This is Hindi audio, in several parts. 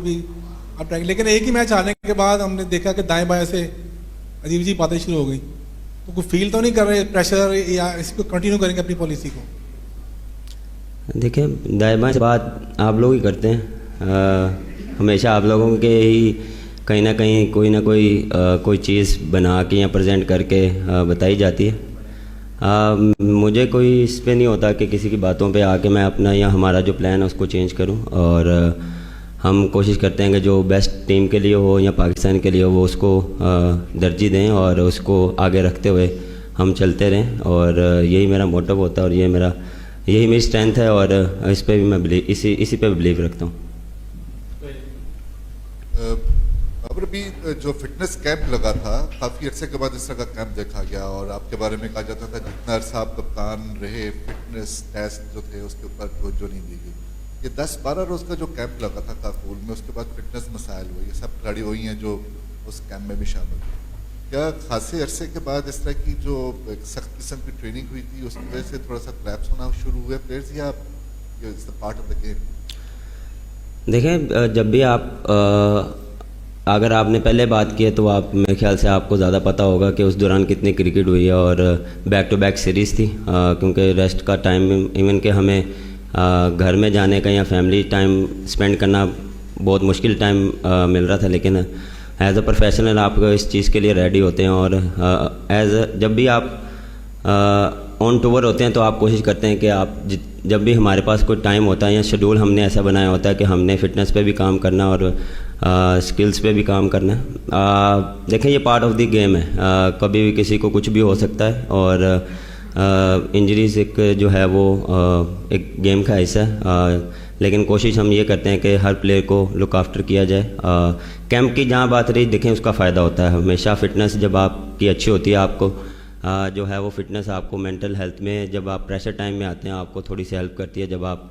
भी आप ट्राई, लेकिन एक ही मैच हारने के बाद हमने देखा कि दाएं बाएं से अजीब अजीब बातें शुरू हो गई। तो कोई फील तो नहीं कर रहे प्रेशर, या इसको कंटिन्यू करेंगे अपनी पॉलिसी को? देखिए, दाएं बाएं से बात आप लोग ही करते हैं। हमेशा आप लोगों के ही कहीं ना कहीं कोई ना कोई चीज़ बना के या प्रेजेंट करके बताई जाती है। मुझे कोई इस पे नहीं होता कि किसी की बातों पे आके मैं अपना या हमारा जो प्लान है उसको चेंज करूं, और हम कोशिश करते हैं कि जो बेस्ट टीम के लिए हो या पाकिस्तान के लिए हो वो उसको तरजीह दें और उसको आगे रखते हुए हम चलते रहें। और यही मेरा मोटिव होता है और यही मेरी स्ट्रेंथ है, और इस पे भी मैं इसी पे बिलीव रखता हूँ। अब भी जो फिटनेस कैंप लगा था, काफ़ी अरसे के बाद इस तरह का कैंप देखा गया, और आपके बारे में कहा जाता था जितना अरसा आप कप्तान रहे फिटनेस टेस्ट जो थे उसके ऊपर तवज्जो नहीं दी गई। ये 10-12 रोज़ का जो कैंप लगा था काफूल में, उसके बाद फिटनेस मसाइल हुए, ये सब खिलाड़ी वही हैं जो उस कैंप में भी शामिल हुए। क्या खासे अरसे के बाद इस तरह की जो एक सख्त किस्म की ट्रेनिंग हुई थी उसकी वजह से थोड़ा सा क्रैप्स होना शुरू हुए प्लेयर्स, या पार्ट ऑफ द गेम? देखें, जब भी आप अगर आपने पहले बात की है तो आप मेरे ख्याल से आपको ज़्यादा पता होगा कि उस दौरान कितनी क्रिकेट हुई है, और बैक टू बैक सीरीज़ थी, क्योंकि रेस्ट का टाइम इवन के हमें घर में जाने का या फैमिली टाइम स्पेंड करना बहुत मुश्किल टाइम मिल रहा था। लेकिन एज अ प्रोफेशनल आप इस चीज़ के लिए रेडी होते हैं, और जब भी आप ऑन टूर होते हैं तो आप कोशिश करते हैं कि आप जब भी हमारे पास कोई टाइम होता है या शेड्यूल हमने ऐसा बनाया होता है कि हमने फिटनेस पे भी काम करना और स्किल्स पे भी काम करना है। देखें, ये पार्ट ऑफ द गेम है, कभी भी किसी को कुछ भी हो सकता है, और इंजरीज एक जो है वो एक गेम का हिस्सा है। लेकिन कोशिश हम ये करते हैं कि हर प्लेयर को लुक आफ्टर किया जाए। कैंप की जहाँ बात रही, देखें उसका फ़ायदा होता है हमेशा। फिटनेस जब आपकी अच्छी होती है, आपको जो है वो फिटनेस आपको मेंटल हेल्थ में, जब आप प्रेशर टाइम में आते हैं आपको थोड़ी सी हेल्प करती है। जब आप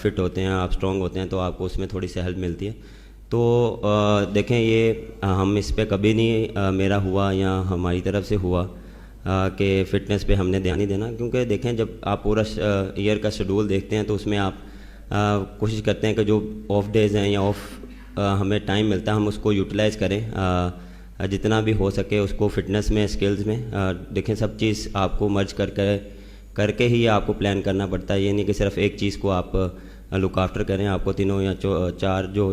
फिट होते हैं, आप स्ट्रॉन्ग होते हैं, तो आपको उसमें थोड़ी सी हेल्प मिलती है। तो देखें, ये हम इस पे कभी नहीं मेरा हुआ या हमारी तरफ से हुआ कि फ़िटनेस पे हमने ध्यान नहीं देना, क्योंकि देखें जब आप पूरा ईयर का शेड्यूल देखते हैं तो उसमें आप कोशिश करते हैं कि जो ऑफ डेज़ हैं या हमें टाइम मिलता है हम उसको यूटिलाइज़ करें, जितना भी हो सके उसको फिटनेस में, स्किल्स में। देखें, सब चीज़ आपको मर्ज करके ही आपको प्लान करना पड़ता है। ये नहीं कि सिर्फ एक चीज़ को आप लुक आफ्टर करें, आपको तीनों या चार जो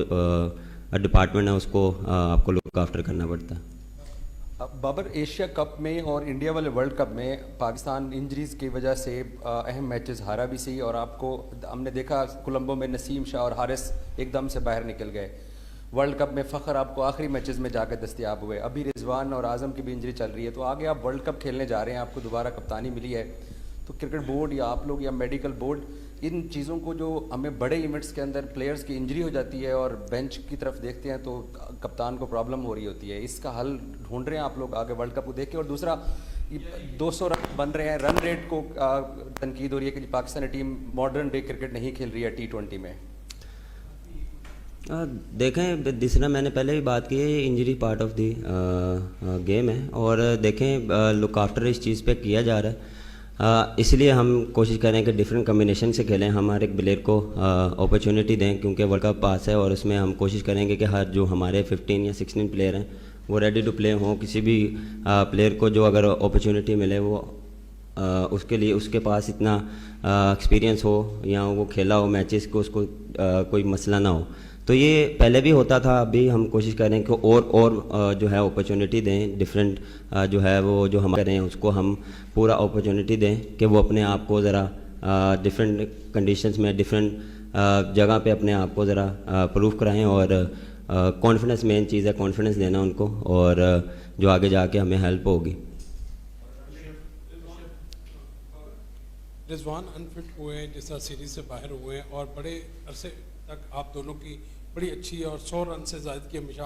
डिपार्टमेंट है उसको आपको लुक आफ्टर करना पड़ता है। बाबर, एशिया कप में और इंडिया वाले वर्ल्ड कप में पाकिस्तान इंजरीज़ की वजह से अहम मैचेस हारा भी सही, और आपको हमने देखा कोलंबो में नसीम शाह और हारिस एकदम से बाहर निकल गए। वर्ल्ड कप में फ़खर आपको आखिरी मैचेस में जाकर दस्तयाब हुए। अभी रिजवान और आज़म की भी इंजरी चल रही है, तो आगे आप वर्ल्ड कप खेलने जा रहे हैं, आपको दोबारा कप्तानी मिली है, तो क्रिकेट बोर्ड या आप लोग या मेडिकल बोर्ड इन चीज़ों को, जो हमें बड़े इवेंट्स के अंदर प्लेयर्स की इंजरी हो जाती है और बेंच की तरफ देखते हैं तो कप्तान को प्रॉब्लम हो रही होती है, इसका हल ढूंढ रहे हैं आप लोग आगे वर्ल्ड कप को देख के? और दूसरा, 200 रन बन रहे हैं, रन रेट को तनकीद हो रही है कि Pakistani team modern day cricket नहीं खेल रही है T20 में। देखें, जिसना मैंने पहले भी बात की है, injury part of the game है, और देखें लुक आफ्टर इस चीज़ पे किया जा रहा है। इसलिए हम कोशिश करें कि डिफरेंट कम्बिनेशन से खेलें, हम हर एक प्लेयर को अपॉर्चुनिटी दें, क्योंकि वर्ल्ड कप पास है, और उसमें हम कोशिश करेंगे कि हर जो हमारे 15 या 16 प्लेयर हैं वो रेडी टू प्ले हों। किसी भी प्लेयर को जो अगर अपॉर्चुनिटी मिले वो उसके लिए उसके पास इतना एक्सपीरियंस हो या वो खेला हो मैचेस को, उसको कोई मसला ना हो। तो ये पहले भी होता था, अभी हम कोशिश करें कि और जो है अपॉर्चुनिटी दें, डिफरेंट जो है वो जो हम करें उसको हम पूरा अपॉर्चुनिटी दें कि वो अपने आप को ज़रा डिफरेंट कंडीशंस में, डिफरेंट जगह पे अपने आप को ज़रा प्रूव कराएं। और कॉन्फिडेंस मेन चीज़ है, कॉन्फिडेंस देना उनको, और जो आगे जाके हमें हेल्प होगी। रिजवान अनफिट हुए हैं, जिस तरह सीरीज से बाहर हुए हैं, और बड़े अरसे तक आप दोनों की बड़ी अच्छी और 100 रन से ज़्यादा की हमेशा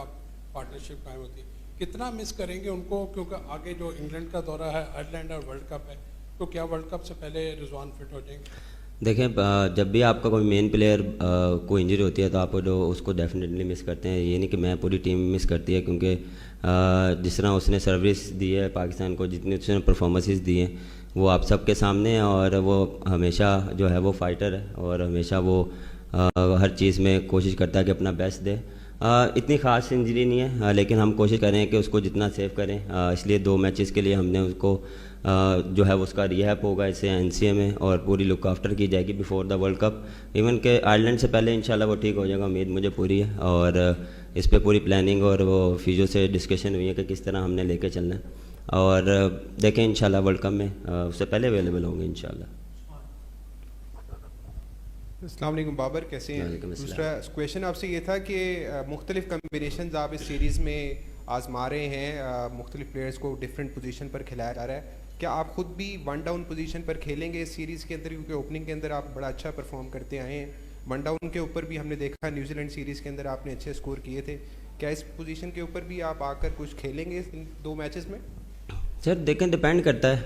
पार्टनरशिप कायम होती है। कितना मिस करेंगे उनको, क्योंकि आगे जो इंग्लैंड का दौरा है, आयरलैंड और वर्ल्ड कप है, तो क्या वर्ल्ड कप से पहले रिजवान फिट हो जाएंगे? देखें, जब भी आपका कोई मेन प्लेयर को इंजरी होती है तो आप जो उसको डेफिनेटली मिस करते हैं। ये नहीं कि मैं पूरी टीम मिस करती है, क्योंकि जिस तरह उसने सर्विस दी है पाकिस्तान को, जितनी उसने परफॉर्मेंसेस दी हैं वो आप सबके सामने है, और वो हमेशा जो है वो फाइटर है, और हमेशा वो हर चीज़ में कोशिश करता है कि अपना बेस्ट दे। इतनी ख़ास इंजरी नहीं है, लेकिन हम कोशिश करें कि उसको जितना सेव करें, इसलिए 2 मैचेस के लिए हमने उसको जो है उसका रिहैब होगा इसे एनसीए में, और पूरी लुक आफ्टर की जाएगी before the world cup. Even के आयरलैंड से पहले इंशाल्लाह वो ठीक हो जाएगा, उम्मीद मुझे पूरी है। और इस पे पूरी प्लानिंग और वो फिजियो से डिस्कशन हुई है कि किस तरह हमने लेके चलना है, और देखें इंशाल्लाह वर्ल्ड कप में उससे पहले अवेलेबल होंगे इंशाल्लाह। अस्सलाम वालेकुम बाबर, कैसे हैं? वालेकुम अस्सलाम। दूसरा क्वेश्चन आपसे ये था कि मुख्तलिफ कम्बिनेशन आप इस सीरीज़ में आजमा रहे हैं, मुख्तलिफ प्लेयर्स को डिफरेंट पोजीशन पर खिलाया जा रहा है। क्या आप खुद भी वन डाउन पोजीशन पर खेलेंगे इस सीरीज़ के अंदर, क्योंकि ओपनिंग के अंदर आप बड़ा अच्छा परफॉर्म करते आए हैं। वन डाउन के ऊपर भी हमने देखा न्यूजीलैंड सीरीज़ के अंदर आपने अच्छे स्कोर किए थे। क्या इस पोजीशन के ऊपर भी आप आकर कुछ खेलेंगे इन 2 मैचेस में? सर देखें, डिपेंड करता है।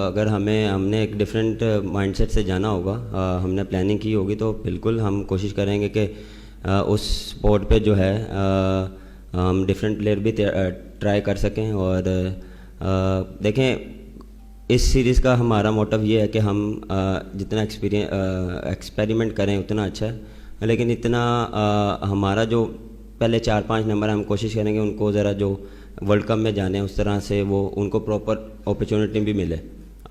अगर हमने एक डिफरेंट माइंडसेट से जाना होगा, हमने प्लानिंग की होगी, तो बिल्कुल हम कोशिश करेंगे कि उस स्पॉट पे जो है हम डिफरेंट प्लेयर भी ट्राई कर सकें। और देखें, इस सीरीज़ का हमारा मोटिव ये है कि हम जितना एक्सपेरिमेंट करें उतना अच्छा है, लेकिन इतना हमारा जो पहले 4-5 नंबर हम कोशिश करेंगे उनको ज़रा जो वर्ल्ड कप में जाने उस तरह से वो उनको प्रॉपर अपॉर्चुनिटी भी मिले।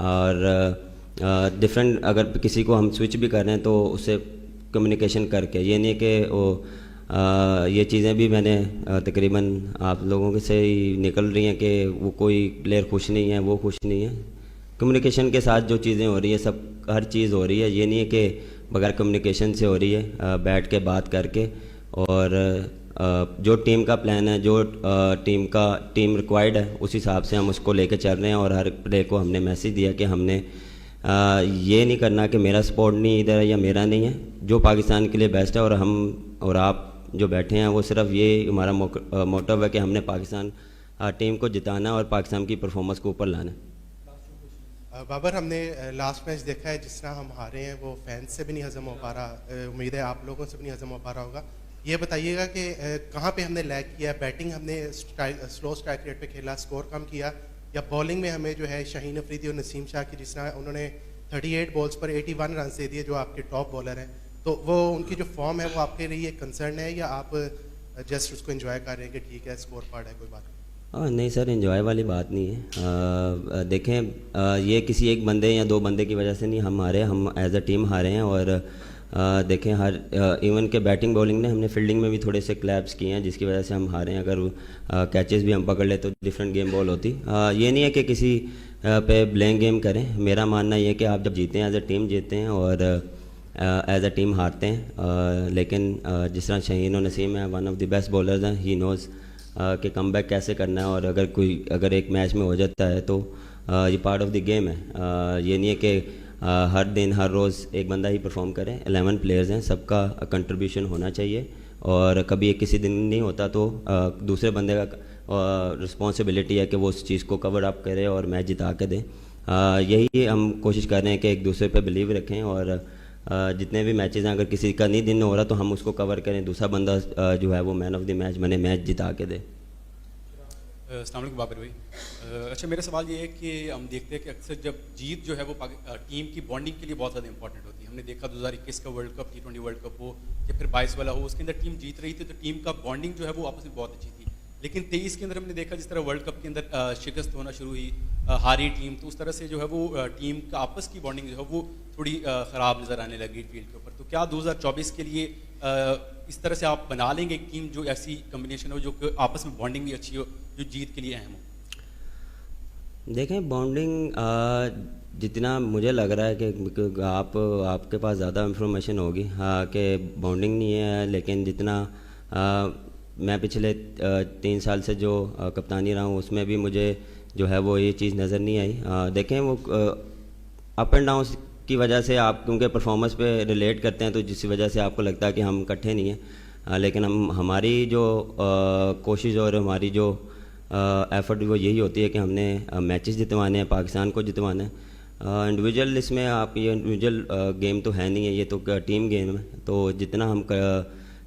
और डिफरेंट अगर किसी को हम स्विच भी कर रहे हैं तो उससे कम्युनिकेशन करके, ये नहीं कि वो ये चीज़ें भी मैंने तकरीबन आप लोगों के से ही निकल रही हैं कि वो कोई प्लेयर खुश नहीं है, वो खुश नहीं है। कम्युनिकेशन के साथ जो चीज़ें हो रही है, सब हर चीज़ हो रही है, ये नहीं है कि बगैर कम्युनिकेशन से हो रही है। बैठ के बात करके, और जो टीम का प्लान है, जो टीम रिक्वायर्ड है, उस हिसाब से हम उसको लेके चल रहे हैं। और हर प्लेयर को हमने मैसेज दिया कि हमने ये नहीं करना कि मेरा स्पॉट नहीं इधर है या मेरा नहीं है, जो पाकिस्तान के लिए बेस्ट है। और हम और आप जो बैठे हैं वो सिर्फ ये हमारा मोटिव है कि हमने पाकिस्तान टीम को जिताना और पाकिस्तान की परफॉर्मेंस को ऊपर लाना। बाबर, हमने लास्ट मैच देखा है, जिस तरह हम हारे हैं वो फैंस से भी नहीं हजम हो पा रहा, उम्मीद है आप लोगों से भी नहीं हजम हो पा रहा होगा। ये बताइएगा कि कहाँ पे हमने लैग किया? बैटिंग हमने स्लो स्ट्राइक रेट पे खेला, स्कोर कम किया, या बॉलिंग में हमें जो है शाहीन अफरीदी और नसीम शाह की, जिस तरह उन्होंने 38 बॉल्स पर 81 रन दे दिए, जो आपके टॉप बॉलर हैं, तो वो उनकी जो फॉर्म है वो आपके लिए कंसर्न है, या आप जस्ट उसको एंजॉय कर रहे हैं कि ठीक है स्कोर कार्ड है कोई बात नहीं? नहीं सर, एंजॉय वाली बात नहीं है। देखें, ये किसी एक बंदे या 2 बंदे की वजह से नहीं हम हारे, हम एज अ टीम हारे हैं। और देखें, हर इवन के बैटिंग बॉलिंग ने, हमने फील्डिंग में भी थोड़े से क्लैप्स किए हैं जिसकी वजह से हम हारे हैं। अगर कैचेस भी हम पकड़ ले तो डिफरेंट गेम बॉल होती। ये नहीं है कि किसी पे ब्लेम गेम करें। मेरा मानना ये है कि आप जब जीते हैं एज अ टीम जीते हैं, और एज अ टीम हारते हैं। लेकिन जिस तरह शाहीन और नसीम है, one of the best bowlers हैं, ही नोज़ कि कमबैक कैसे करना है। और अगर एक मैच में हो जाता है तो ये पार्ट ऑफ द गेम है। ये नहीं है कि हर दिन हर रोज़ एक बंदा ही परफॉर्म करे। 11 प्लेयर्स हैं, सबका कंट्रीब्यूशन होना चाहिए। और कभी एक किसी दिन नहीं होता तो दूसरे बंदे का रिस्पॉन्सिबिलिटी है कि वो उस चीज़ को कवर अप करे और मैच जिता के दे। यही हम कोशिश कर रहे हैं कि एक दूसरे पे बिलीव रखें, और जितने भी मैचेस हैं, अगर किसी का नहीं दिन हो रहा तो हम उसको कवर करें, दूसरा बंदा जो है वो मैन ऑफ द मैच बने, मैच जिता के दे। अस्सलाम वालेकुम बाबर भाई। अच्छा, मेरा सवाल ये है कि हम देखते हैं कि अक्सर जब जीत जो है वो टीम की बॉन्डिंग के लिए बहुत ज़्यादा इंपॉर्टेंट होती है। हमने देखा 2021 का world cup, T20 world cup हो या फिर 22 वाला हो, उसके अंदर टीम जीत रही थी तो टीम का बॉन्डिंग जो है वो आपस में बहुत अच्छी थी। लेकिन 23 के अंदर हमने देखा जिस तरह वर्ल्ड कप के अंदर शिकस्त होना शुरू हुई, हारी टीम, तो उस तरह से जो है वो टीम का आपस की बॉन्डिंग जो है वो थोड़ी ख़राब नज़र आने लगी फील्ड के ऊपर। तो क्या 2024 के लिए इस तरह से आप बना लेंगे एक टीम जो ऐसी कम्बिनेशन हो जो आपस में बॉन्डिंग भी अच्छी हो, जो जीत के लिए अहम हो? देखें, बॉन्डिंग जितना मुझे लग रहा है कि आपके पास ज़्यादा इंफॉर्मेशन होगी कि बॉन्डिंग नहीं है, लेकिन जितना मैं पिछले 3 साल से जो कप्तानी रहा हूँ उसमें भी मुझे जो है वो ये चीज़ नज़र नहीं आई। देखें, वो अप एंड डाउन की वजह से आप क्योंकि परफॉर्मेंस पे रिलेट करते हैं तो जिस वजह से आपको लगता है कि हम इकट्ठे नहीं हैं, लेकिन हमारी जो कोशिश और हमारी जो एफर्ट वो यही होती है कि हमने मैचेस जितवाने हैं, पाकिस्तान को जितवाना है। इंडिविजुअल इसमें आप ये इंडिविजुअल गेम तो है नहीं है, ये तो टीम गेम है। तो जितना हम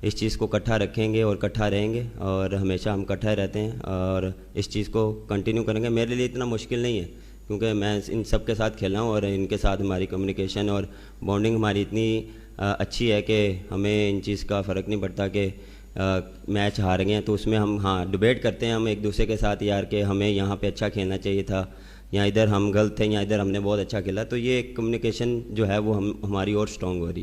इस चीज़ को इकट्ठा रखेंगे और इकट्ठा रहेंगे, और हमेशा हम इकट्ठा रहते हैं और इस चीज़ को कंटिन्यू करेंगे, मेरे लिए इतना मुश्किल नहीं है क्योंकि मैं इन सब के साथ खेला हूँ और इनके साथ हमारी कम्युनिकेशन और बॉन्डिंग हमारी इतनी अच्छी है कि हमें इन चीज़ का फ़र्क नहीं पड़ता कि मैच हार गए हैं, तो उसमें हम हाँ डिबेट करते हैं हम एक दूसरे के साथ यार कि हमें यहाँ पे अच्छा खेलना चाहिए था, या इधर हम गलत थे, या इधर हमने बहुत अच्छा खेला। तो ये कम्युनिकेशन जो है वो हमारी और स्ट्रॉन्ग हो रही है।